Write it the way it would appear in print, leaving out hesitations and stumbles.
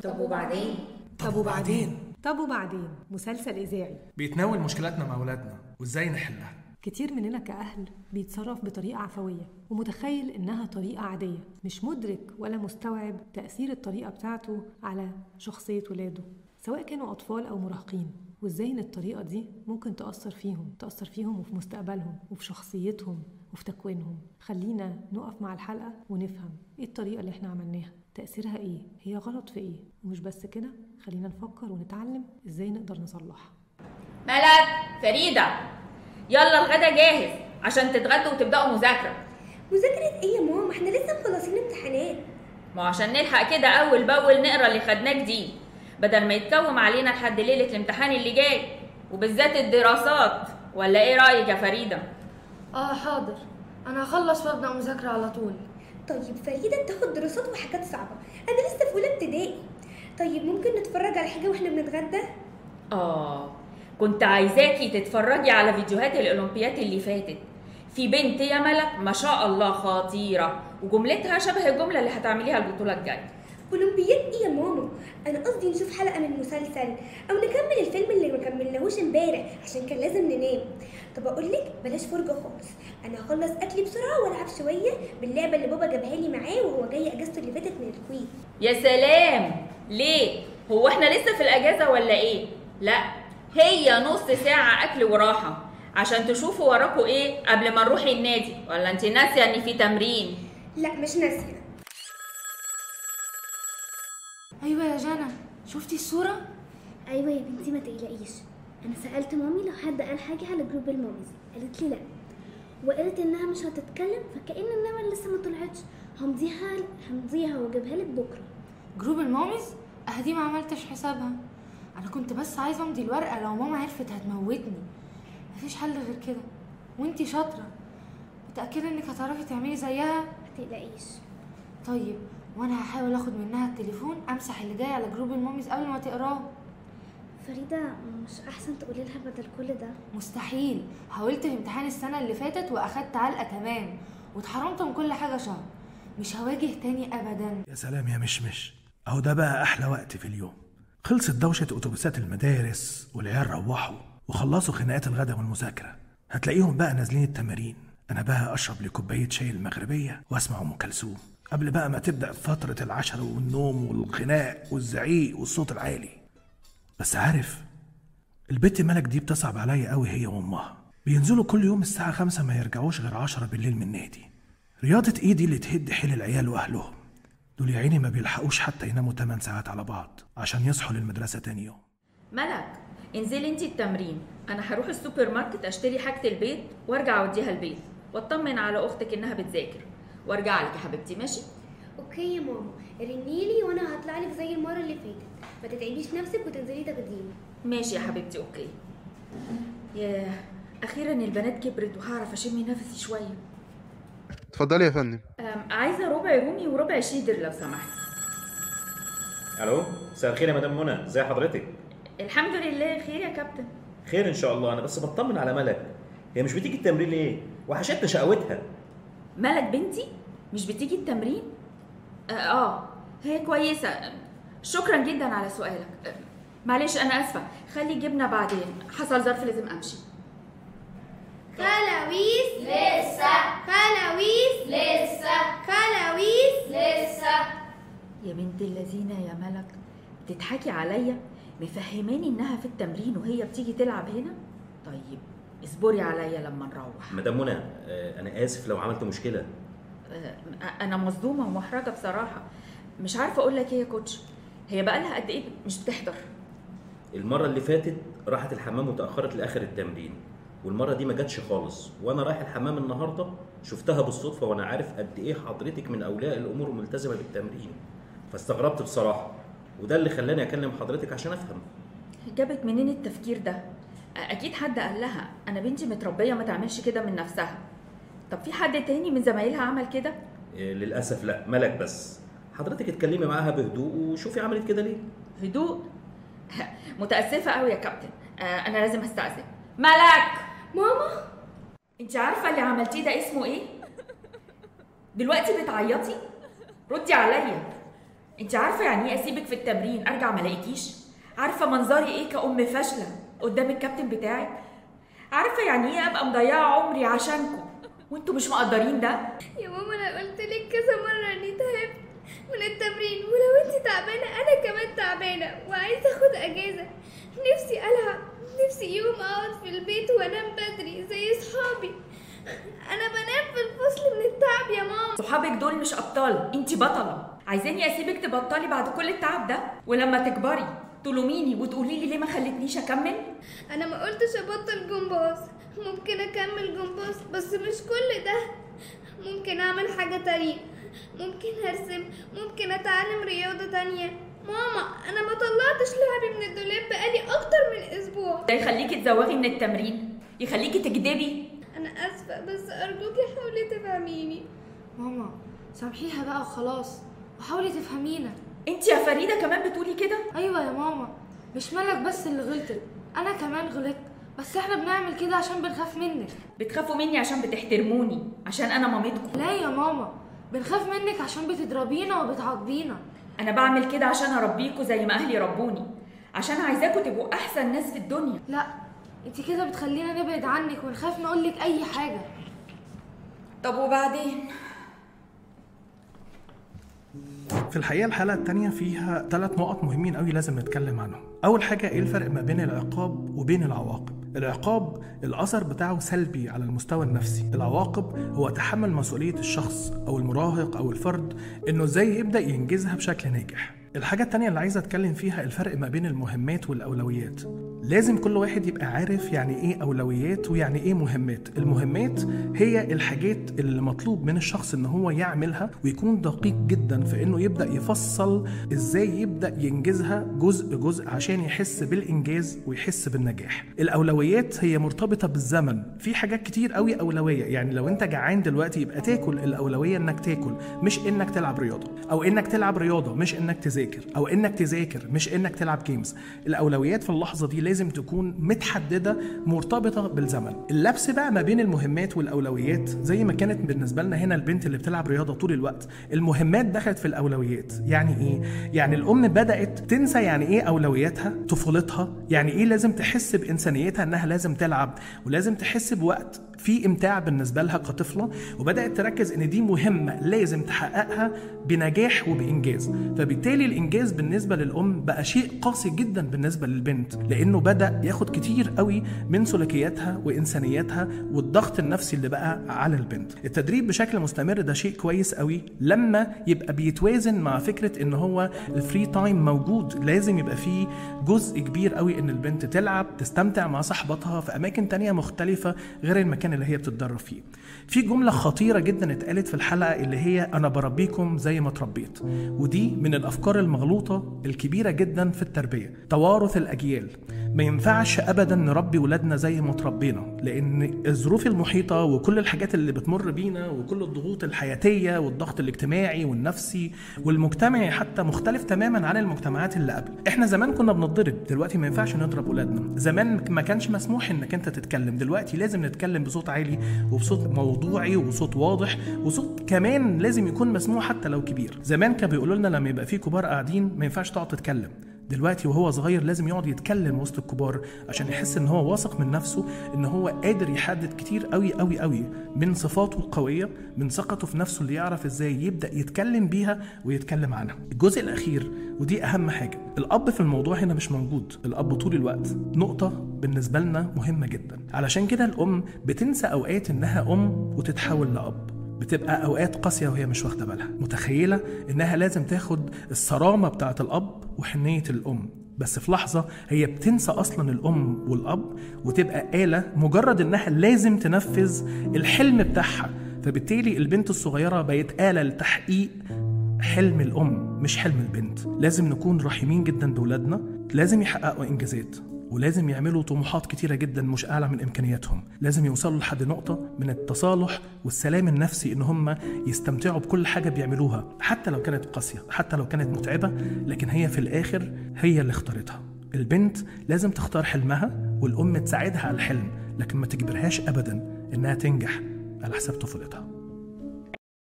طب وبعدين؟ طب وبعدين مسلسل إذاعي بيتناول مشكلاتنا مع أولادنا وإزاي نحلها. كتير مننا كأهل بيتصرف بطريقة عفوية ومتخيل إنها طريقة عادية، مش مدرك ولا مستوعب تأثير الطريقة بتاعته على شخصية ولاده سواء كانوا أطفال أو مراهقين، وإزاي إن الطريقة دي ممكن تأثر فيهم وفي مستقبلهم وفي شخصيتهم وفي تكوينهم. خلينا نقف مع الحلقة ونفهم إيه الطريقة اللي إحنا عملناها، تأثيرها إيه، هي غلط في إيه، ومش بس كده، خلينا نفكر ونتعلم إزاي نقدر نصلحها. ملك، فريدة، يلا الغدا جاهز عشان تتغدوا وتبدأوا مذاكرة. مذاكرة ايه يا ماما؟ احنا لسه مخلصين امتحانات. ما عشان نلحق كده أول بأول نقرا اللي خدناه جديد بدل ما يتكوم علينا لحد ليلة الامتحان اللي جاي، وبالذات الدراسات. ولا ايه رأيك يا فريدة؟ حاضر، انا هخلص وابدأ مذاكرة على طول. طيب فريدة بتاخد دراسات وحاجات صعبة، انا لسه في اولى ابتدائي. طيب ممكن نتفرج على حاجة واحنا بنتغدى؟ كنت عايزاكي تتفرجي على فيديوهات الأولمبيات اللي فاتت. في بنت يا ملك ما شاء الله خطيرة، وجملتها شبه الجملة اللي هتعمليها البطولة الجاية. اولمبيات ايه يا ماما؟ انا قصدي نشوف حلقة من مسلسل او نكمل الفيلم اللي ما كملناهوش امبارح عشان كان لازم ننام. طب اقول لك بلاش فرجة خالص، انا هخلص اكلي بسرعة والعب شوية باللعبة اللي بابا جابها لي معاه وهو جاي اجازته اللي فاتت من الكويت. يا سلام، ليه؟ هو احنا لسه في الأجازة ولا ايه؟ لا، هي نص ساعة أكل وراحة عشان تشوفوا وراكوا ايه قبل ما نروح النادي. ولا انت ناسية ان في تمرين؟ لا مش ناسية. ايوه يا جنى، شفتي الصورة؟ ايوه يا بنتي ما تقلقيش، انا سألت مامي لو حد قال حاجة على جروب الماميز، قالت لي لا، وقالت انها مش هتتكلم فكأن النمر لسه ما طلعتش، همضيها واجيبها لك بكره. جروب الماميز؟ دي ما عملتش حسابها، انا كنت بس عايزه امضي الورقه، لو ماما عرفت هتموتني. مفيش حل غير كده، وانتي شاطره، متاكده انك هتعرفي تعملي زيها؟ ما تقلقيش. طيب وانا هحاول اخد منها التليفون امسح اللي جاي على جروب الماميز قبل ما تقراه. فريده مش احسن تقولي لها بدل كل ده؟ مستحيل، حاولت في امتحان السنه اللي فاتت واخدت علقه كمان، واتحرمت من كل حاجه شهر، مش هواجه تاني ابدا. يا سلام يا مشمش، اهو ده بقى احلى وقت في اليوم. خلصت دوشة اتوبيسات المدارس والعيال روحوا وخلصوا خناقات الغدا والمذاكرة، هتلاقيهم بقى نازلين التمارين. انا بقى اشرب لي كوباية شاي المغربية واسمع ام كلثوم قبل بقى ما تبدأ فترة العشاء والنوم والخناق والزعيق والصوت العالي. بس عارف البت ملك دي بتصعب عليا قوي، هي وامها بينزلوا كل يوم الساعة 5 ما يرجعوش غير 10 بالليل من النادي. رياضة ايدي اللي تهد حيل العيال واهلهم دول، يا عيني ما بيلحقوش حتى يناموا 8 ساعات على بعض عشان يصحوا للمدرسة تاني يوم. ملك، انزلي انتي التمرين، انا هروح السوبر ماركت اشتري حاجة البيت وارجع اوديها البيت، واطمن على اختك انها بتذاكر وارجع لك يا حبيبتي. ماشي؟ اوكي يا ماما، رنيلي وانا هطلع لك زي المرة اللي فاتت، ما تتعبيش نفسك وتنزلي تاخديني. ماشي يا حبيبتي، اوكي. ياه، اخيرا البنات كبرت وهعرف اشم نفسي شويه. اتفضلي يا فندم. عايزه ربع رومي وربع شيدر لو سمحت. الو، مساء الخير يا مدام منى، ازي حضرتك؟ الحمد لله خير يا كابتن. خير ان شاء الله، انا بس بطمن على ملك، هي مش بتيجي التمرين ليه؟ وحشتنا شقوتها. ملك بنتي مش بتيجي التمرين؟ هي كويسه، شكرا جدا على سؤالك. معلش انا اسفه، خلي الجبنه بعدين، حصل ظرف لازم امشي. خلاويص لسه، خلاويص لسه، خلاويص لسه. يا بنت اللذينه يا ملك، بتضحكي عليا؟ مفهماني انها في التمرين وهي بتيجي تلعب هنا؟ طيب اصبري عليا لما نروح. مدام منى، انا اسف لو عملت مشكله. انا مصدومه ومحرجه بصراحه، مش عارفه اقول لك ايه يا كوتش. هي بقى لها قد ايه مش بتحضر؟ المره اللي فاتت راحت الحمام وتاخرت لاخر التمرين، والمره دي ما جاتش خالص، وانا رايح الحمام النهارده شفتها بالصدفه، وانا عارف قد ايه حضرتك من اولياء الامور ملتزمه بالتمرين، فاستغربت بصراحه، وده اللي خلاني اكلم حضرتك عشان افهم. جابت منين التفكير ده؟ اكيد حد قال لها انا بنتي متربيه ما تعملش كده من نفسها. طب في حد تاني من زمايلها عمل كده؟ للاسف لا، ملك بس. حضرتك اتكلمي معاها بهدوء وشوفي عملت كده ليه. هدوء؟ متاسفه قوي يا كابتن، انا لازم استاذن. ملك ماما، انت عارفه اللي عملتيه ده اسمه ايه؟ دلوقتي بتعيطي؟ ردي عليا. انت عارفه يعني ايه اسيبك في التمرين ارجع ما الاقيكيش؟ عارفه منظري ايه كأم فاشله قدام الكابتن بتاعك؟ عارفه يعني ايه ابقى مضيعه عمري عشانكم وانتوا مش مقدرين ده؟ يا ماما انا قلت لك كذا مره اني تعبت من التمرين، ولو انت تعبانه انا كمان تعبانه وعايزه اخد اجازه. نفسي العب، نفسي يوم اقعد في البيت وانام بدري زي صحابي. انا بنام في الفصل من التعب يا ماما. صحابك دول مش ابطال، انت بطله. عايزاني اسيبك تبطلي بعد كل التعب ده ولما تكبري تلوميني وتقولي لي ليه ما خلتنيش اكمل؟ انا ما قلتش ابطل جمباز، ممكن اكمل جمباز بس مش كل ده. ممكن اعمل حاجه تانية، ممكن ارسم، ممكن اتعلم رياضه تانية. ماما انا ما طلعتش لعبي من الدولاب بقالي اكتر من اسبوع. ده يخليكي تزوغي من التمرين، يخليكي تكدبي. انا اسفه بس ارجوكي حاولي تفهميني. ماما سامحيها بقى وخلاص وحاولي تفهمينا. انت يا فريده كمان بتقولي كده؟ ايوه يا ماما، مش مالك بس اللي غلطت، انا كمان غلطت، بس احنا بنعمل كده عشان بنخاف منك. بتخافوا مني عشان بتحترموني، عشان انا مامتكم. لا يا ماما، بنخاف منك عشان بتضربينا وبتعاقبينا. انا بعمل كده عشان اربيكوا زي ما اهلي ربوني، عشان عايزاكوا تبقوا احسن ناس في الدنيا. لا انت كده بتخلينا نبعد عنك ونخاف نقولك اي حاجه. طب وبعدين؟ في الحقيقة الحلقة التانية فيها 3 نقط مهمين قوي لازم نتكلم عنهم. أول حاجة إيه الفرق ما بين العقاب وبين العواقب؟ العقاب الأثر بتاعه سلبي على المستوى النفسي، العواقب هو تحمل مسؤولية الشخص أو المراهق أو الفرد إنه إزاي يبدأ ينجزها بشكل ناجح. الحاجة التانية اللي عايز أتكلم فيها الفرق ما بين المهمات والأولويات. لازم كل واحد يبقى عارف يعني إيه أولويات ويعني إيه مهمات. المهمات هي الحاجات اللي مطلوب من الشخص إن هو يعملها ويكون دقيق جدا في إنه يبدأ يفصل إزاي يبدأ ينجزها جزء جزء عشان يحس بالإنجاز ويحس بالنجاح. الأولويات هي مرتبطة بالزمن، في حاجات كتير قوي أولوية، يعني لو أنت جعان دلوقتي يبقى تاكل، الأولوية إنك تاكل مش إنك تلعب رياضة، أو إنك تلعب رياضة مش إنك تذاكر، أو إنك تذاكر مش إنك تلعب جيمز. الأولويات في اللحظة دي لازم تكون متحددة مرتبطة بالزمن. اللبس بقى ما بين المهمات والأولويات زي ما كانت بالنسبة لنا هنا البنت اللي بتلعب رياضة طول الوقت، المهمات دخلت في الأولويات. يعني إيه؟ يعني الأم بدأت تنسى يعني إيه أولوياتها، طفولتها، يعني إيه لازم تحس بإنسانيتها إنها لازم تلعب ولازم تحس بوقت في إمتاع بالنسبة لها كطفلة، وبدأت تركز إن دي مهمة لازم تحققها بنجاح وبإنجاز. فبالتالي الإنجاز بالنسبة للأم بقى شيء قاسي جدا بالنسبة للبنت، لأنه بدأ ياخد كتير قوي من سلوكياتها وإنسانياتها والضغط النفسي اللي بقى على البنت. التدريب بشكل مستمر ده شيء كويس قوي لما يبقى بيتوازن مع فكرة إن هو الفري تايم موجود. لازم يبقى فيه جزء كبير قوي إن البنت تلعب تستمتع مع صاحبتها في أماكن تانية مختلفة غير المكان اللي هي بتتدرب فيه. في جملة خطيرة جدا اتقالت في الحلقة اللي هي أنا بربيكم زي ما تربيت، ودي من الأفكار المغلوطة الكبيرة جدا في التربية، توارث الأجيال. ما ينفعش أبدا نربي ولادنا زي ما تربينا، لأن الظروف المحيطة وكل الحاجات اللي بتمر بينا وكل الضغوط الحياتية والضغط الاجتماعي والنفسي والمجتمعي حتى مختلف تماما عن المجتمعات اللي قبل. احنا زمان كنا بنضرب، دلوقتي ما ينفعش نضرب ولادنا. زمان ما كانش مسموح انك انت تتكلم، دلوقتي لازم نتكلم بصوت عالي وبصوت موضوعي وبصوت واضح، وصوت كمان لازم يكون مسموع حتى لو كبير. زمان كانوا بيقولوا لنا لما يبقى في كبار قاعدين ما ينفعش تقعد تتكلم، دلوقتي وهو صغير لازم يقعد يتكلم وسط الكبار عشان يحس ان هو واثق من نفسه، ان هو قادر يحدد كتير قوي قوي قوي من صفاته القوية، من ثقته في نفسه اللي يعرف ازاي يبدأ يتكلم بيها ويتكلم عنها. الجزء الأخير ودي أهم حاجة، الأب في الموضوع هنا مش موجود. الأب طول الوقت نقطة بالنسبة لنا مهمة جدا، علشان كده الأم بتنسى أوقات إنها أم وتتحول لأب، بتبقى أوقات قاسية وهي مش واخدة بالها، متخيلة إنها لازم تاخد الصرامة بتاعة الأب وحنية الأم، بس في لحظة هي بتنسى أصلا الأم والأب وتبقى آلة مجرد إنها لازم تنفذ الحلم بتاعها. فبالتالي البنت الصغيرة بقت آلة لتحقيق حلم الأم مش حلم البنت. لازم نكون رحيمين جدا بولادنا، لازم يحققوا إنجازات ولازم يعملوا طموحات كتيرة جدا مش أعلى من إمكانياتهم، لازم يوصلوا لحد نقطة من التصالح والسلام النفسي إن هم يستمتعوا بكل حاجة بيعملوها حتى لو كانت قاسية، حتى لو كانت متعبة، لكن هي في الآخر هي اللي اختارتها. البنت لازم تختار حلمها والأم تساعدها على الحلم، لكن ما تجبرهاش أبدا إنها تنجح على حساب طفولتها.